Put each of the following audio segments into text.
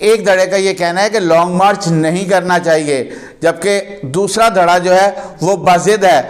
ایک دھڑے کا یہ کہنا ہے کہ لانگ مارچ نہیں کرنا چاہیے، جبکہ دوسرا دھڑا جو ہے وہ بضد ہے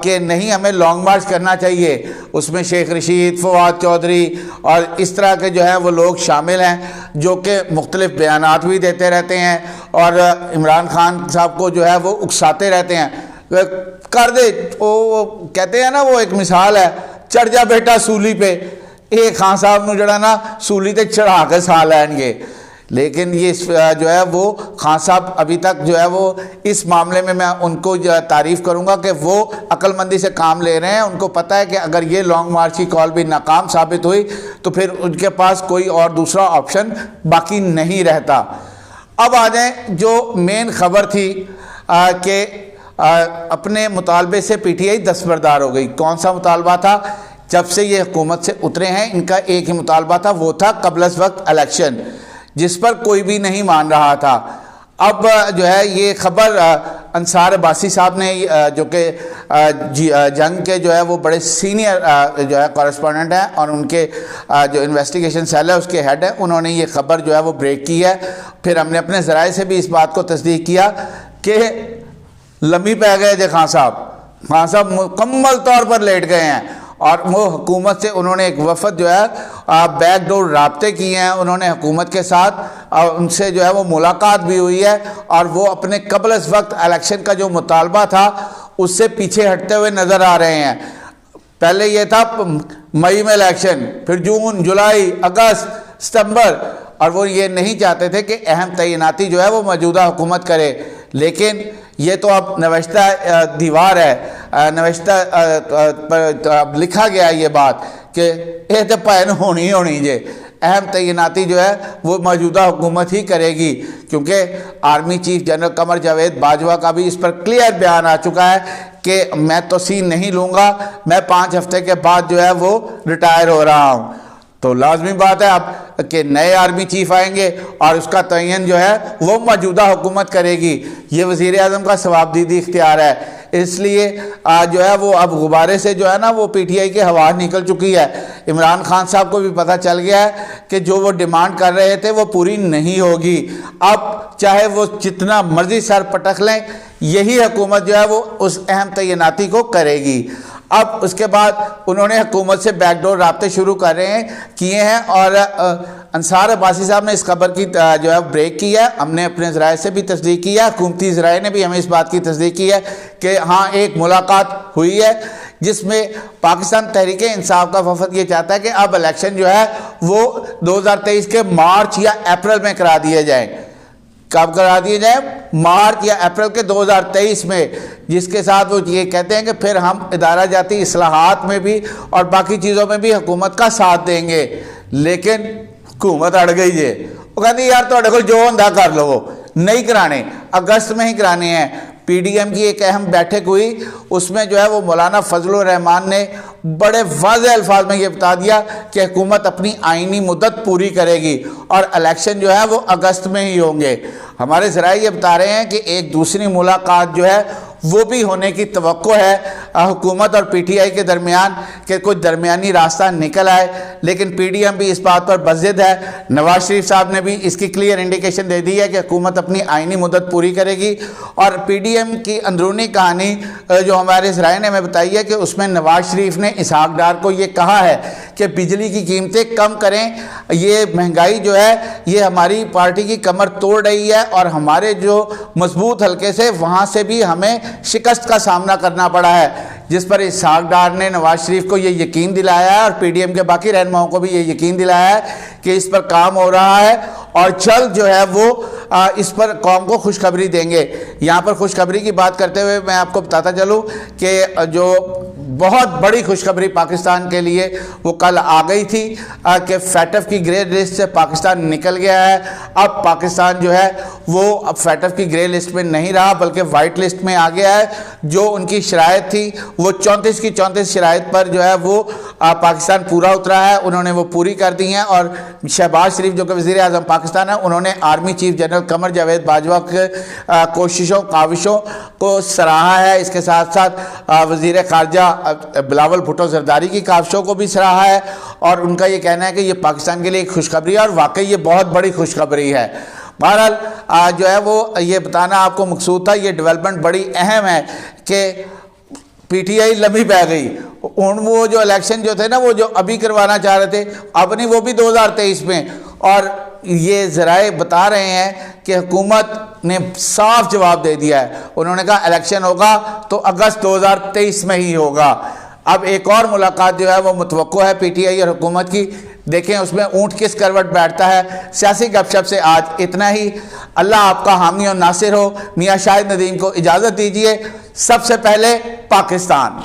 کہ نہیں ہمیں لانگ مارچ کرنا چاہیے۔ اس میں شیخ رشید، فواد چودھری اور اس طرح کے جو ہے وہ لوگ شامل ہیں جو کہ مختلف بیانات بھی دیتے رہتے ہیں اور عمران خان صاحب کو جو ہے وہ اکساتے رہتے ہیں، کر دے، وہ کہتے ہیں نا، وہ ایک مثال ہے، چڑھ جا بیٹا سولی پہ، ایک خان صاحب نو جڑا نا سولی تے چڑھا کے سا لین گے۔ لیکن یہ جو ہے وہ خان صاحب ابھی تک جو ہے وہ اس معاملے میں ان کو تعریف کروں گا کہ وہ عقل مندی سے کام لے رہے ہیں۔ ان کو پتہ ہے کہ اگر یہ لانگ مارچ کی کال بھی ناکام ثابت ہوئی تو پھر ان کے پاس کوئی اور دوسرا آپشن باقی نہیں رہتا۔ اب آ جائیں جو مین خبر تھی کہ اپنے مطالبے سے پی ٹی آئی دستبردار ہو گئی۔ کون سا مطالبہ تھا؟ جب سے یہ حکومت سے اترے ہیں ان کا ایک ہی مطالبہ تھا، وہ تھا قبل از وقت الیکشن، جس پر کوئی بھی نہیں مان رہا تھا۔ اب جو ہے یہ خبر انصار عباسی صاحب نے جو کہ جنگ کے جو ہے وہ بڑے سینئر جو ہے کورسپونڈنٹ ہیں اور ان کے جو انویسٹیگیشن سیل ہے اس کے ہیڈ ہیں، انہوں نے یہ خبر جو ہے وہ بریک کی ہے۔ پھر ہم نے اپنے ذرائع سے بھی اس بات کو تصدیق کیا کہ لمبی پہ گئے تھے خان صاحب مکمل طور پر لیٹ گئے ہیں، اور وہ حکومت سے انہوں نے ایک وفد جو ہے بیک ڈور رابطے کیے ہیں، انہوں نے حکومت کے ساتھ ان سے جو ہے وہ ملاقات بھی ہوئی ہے، اور وہ اپنے قبل از وقت الیکشن کا جو مطالبہ تھا اس سے پیچھے ہٹتے ہوئے نظر آ رہے ہیں۔ پہلے یہ تھا مئی میں الیکشن، پھر جون، جولائی، اگست، ستمبر، اور وہ یہ نہیں چاہتے تھے کہ اہم تعیناتی جو ہے وہ موجودہ حکومت کرے۔ لیکن یہ تو اب نوشتہ دیوار ہے، نوشتہ اب لکھا گیا ہے یہ بات کہ یہ تو پہن ہونی جے، اہم تعیناتی جو ہے وہ موجودہ حکومت ہی کرے گی، کیونکہ army chief general Qamar Javed Bajwa کا بھی اس پر کلیئر بیان آ چکا ہے کہ میں توسیع نہیں لوں گا، میں 5 ہفتے کے بعد جو ہے وہ ریٹائر ہو رہا ہوں۔ تو لازمی بات ہے اب کہ نئے آرمی چیف آئیں گے اور اس کا تعین جو ہے وہ موجودہ حکومت کرے گی۔ یہ وزیر اعظم کا ثوابدیدی اختیار ہے، اس لیے جو ہے وہ اب غبارے سے جو ہے نا وہ پی ٹی آئی کے ہوا نکل چکی ہے۔ عمران خان صاحب کو بھی پتہ چل گیا ہے کہ جو وہ ڈیمانڈ کر رہے تھے وہ پوری نہیں ہوگی۔ اب چاہے وہ جتنا مرضی سر پٹک لیں، یہی حکومت جو ہے وہ اس اہم تعیناتی کو کرے گی۔ اب اس کے بعد انہوں نے حکومت سے بیک ڈور رابطے شروع کیے ہیں، اور انصار عباسی صاحب نے اس خبر کی جو ہے بریک کی ہے۔ ہم نے اپنے ذرائع سے بھی تصدیق کی ہے، حکومتی ذرائع نے بھی ہمیں اس بات کی تصدیق کی ہے کہ ہاں ایک ملاقات ہوئی ہے جس میں پاکستان تحریک انصاف کا وفد یہ چاہتا ہے کہ اب الیکشن جو ہے وہ 2023 کے مارچ یا اپریل میں کرا دیے جائیں۔ کب کرا دیے جائیں؟ مارچ یا اپریل کے 2023 میں، جس کے ساتھ وہ یہ کہتے ہیں کہ پھر ہم ادارہ جاتی اصلاحات میں بھی اور باقی چیزوں میں بھی حکومت کا ساتھ دیں گے۔ لیکن حکومت اڑ گئی جے، وہ کہتے ہیں یار تو جو ہوندا کر لو، نہیں کرانے، اگست میں ہی کرانے ہیں۔ پی ڈی ایم کی ایک اہم بیٹھک ہوئی، اس میں جو ہے وہ مولانا فضل الرحمان نے بڑے واضح الفاظ میں یہ بتا دیا کہ حکومت اپنی آئینی مدت پوری کرے گی اور الیکشن جو ہے وہ اگست میں ہی ہوں گے۔ ہمارے ذرائع یہ بتا رہے ہیں کہ ایک دوسری ملاقات جو ہے وہ بھی ہونے کی توقع ہے حکومت اور پی ٹی آئی کے درمیان کہ کوئی درمیانی راستہ نکل آئے، لیکن پی ڈی ایم بھی اس بات پر بضد ہے۔ نواز شریف صاحب نے بھی اس کی کلیئر انڈیکیشن دے دی ہے کہ حکومت اپنی آئینی مدت پوری کرے گی، اور پی ڈی ایم کی اندرونی کہانی جو ہمارے ذرائع نے ہمیں بتائی ہے کہ اس میں نواز شریف نے اسحاق ڈار کو یہ کہا ہے کہ بجلی کی قیمتیں کم کریں، یہ مہنگائی جو ہے یہ ہماری پارٹی کی کمر توڑ رہی ہے، اور ہمارے جو مضبوط حلقے سے وہاں سے بھی ہمیں شکست کا سامنا کرنا پڑا ہے، جس پر اسحاق ڈار نے نواز شریف کو یہ یقین دلایا ہے اور پی ڈی ایم کے باقی رہنماؤں کو بھی یہ یقین دلایا ہے کہ اس پر کام ہو رہا ہے اور جلد جو ہے وہ اس پر قوم کو خوشخبری دیں گے۔ یہاں پر خوشخبری کی بات کرتے ہوئے میں آپ کو بتاتا چلوں کہ جو بہت بڑی خوشخبری پاکستان کے لیے وہ کل آ گئی تھی کہ فیٹف کی گرے لسٹ سے پاکستان نکل گیا ہے۔ اب پاکستان جو ہے وہ اب فیٹف کی گرے لسٹ میں نہیں رہا بلکہ وائٹ لسٹ میں آ گیا ہے۔ جو ان کی شرائط تھی وہ 34 کی 34 شرائط پر جو ہے وہ پاکستان پورا اترا ہے، انہوں نے وہ پوری کر دی ہیں، اور شہباز شریف جو کہ وزیر اعظم پاکستان پاکستان ہے انہوں نے army chief general Qamar Javed Bajwa کے کوششوں کاوشوں کو سراہا ہے، اس کے ساتھ ساتھ وزیر خارجہ بلاول بھٹو زرداری کی کاوشوں کو بھی سراہا ہے، اور ان کا یہ کہنا ہے کہ یہ پاکستان کے لیے ایک خوشخبری ہے، اور واقعی یہ بہت بڑی خوشخبری ہے۔ بہرحال جو ہے وہ یہ بتانا آپ کو مقصود تھا، یہ ڈیولپمنٹ بڑی اہم ہے کہ پی ٹی آئی لمبی پہ گئی، وہ جو الیکشن جو تھے نا وہ جو ابھی کروانا چاہ رہے تھے اب نہیں، وہ بھی 2023 میں، اور یہ ذرائع بتا رہے ہیں کہ حکومت نے صاف جواب دے دیا ہے، انہوں نے کہا الیکشن ہوگا تو اگست 2023 میں ہی ہوگا۔ اب ایک اور ملاقات جو ہے وہ متوقع ہے پی ٹی آئی اور حکومت کی، دیکھیں اس میں اونٹ کس کروٹ بیٹھتا ہے۔ سیاسی گپ شپ سے آج اتنا ہی، اللہ آپ کا حامی اور ناصر ہو۔ میاں شاہد ندیم کو اجازت دیجیے۔ سب سے پہلے پاکستان۔